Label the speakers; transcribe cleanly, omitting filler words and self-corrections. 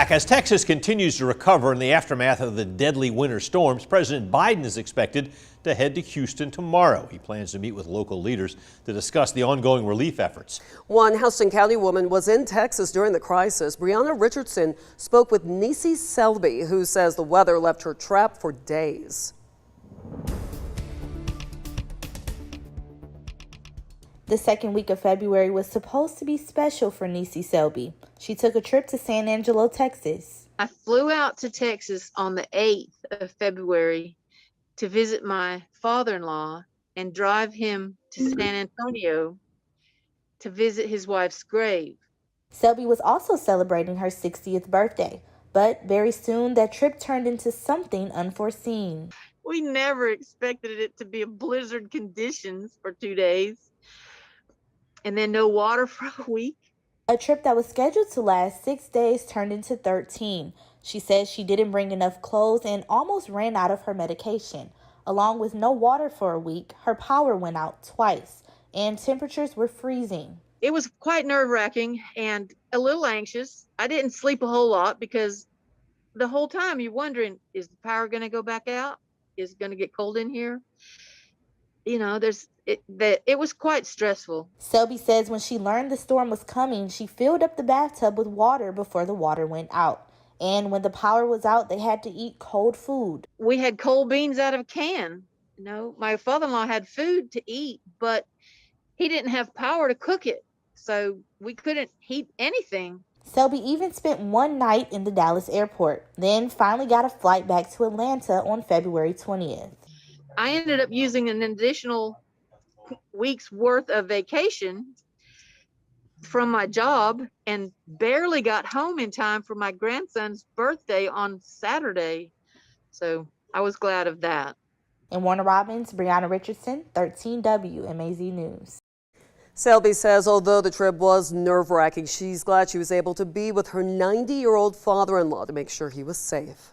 Speaker 1: As Texas continues to recover in the aftermath of the deadly winter storms, President Biden is expected to head to Houston tomorrow. He plans to meet with local leaders to discuss the ongoing relief efforts.
Speaker 2: One Houston County woman was in Texas during the crisis. Brianna Richardson spoke with Niecy Selby, who says the weather left her trapped for days.
Speaker 3: The second week of February was supposed to be special for Niecy Selby. She took a trip to San Angelo, Texas.
Speaker 4: I flew out to Texas on the 8th of February to visit my father-in-law and drive him to San Antonio to visit his wife's grave.
Speaker 3: Selby was also celebrating her 60th birthday, but very soon that trip turned into something unforeseen.
Speaker 4: We never expected it to be a blizzard conditions for 2 days and then no water for a week.
Speaker 3: A trip that was scheduled to last 6 days turned into 13. She says she didn't bring enough clothes and almost ran out of her medication. Along with no water for a week, her power went out twice, and temperatures were freezing.
Speaker 4: It was quite nerve-wracking and a little anxious. I didn't sleep a whole lot because the whole time you're wondering, is the power going to go back out? Is it going to get cold in here? You know, it was quite stressful.
Speaker 3: Selby says when she learned the storm was coming, she filled up the bathtub with water before the water went out. And when the power was out, they had to eat cold food.
Speaker 4: We had cold beans out of a can. You know, my father-in-law had food to eat, but he didn't have power to cook it. So we couldn't heat anything.
Speaker 3: Selby even spent one night in the Dallas airport, then finally got a flight back to Atlanta on February 20th.
Speaker 4: I ended up using an additional week's worth of vacation from my job and barely got home in time for my grandson's birthday on Saturday. So I was glad of that.
Speaker 3: In Warner Robins, Brianna Richardson, 13 WMAZ News.
Speaker 2: Selby says although the trip was nerve-wracking, she's glad she was able to be with her 90-year-old father-in-law to make sure he was safe.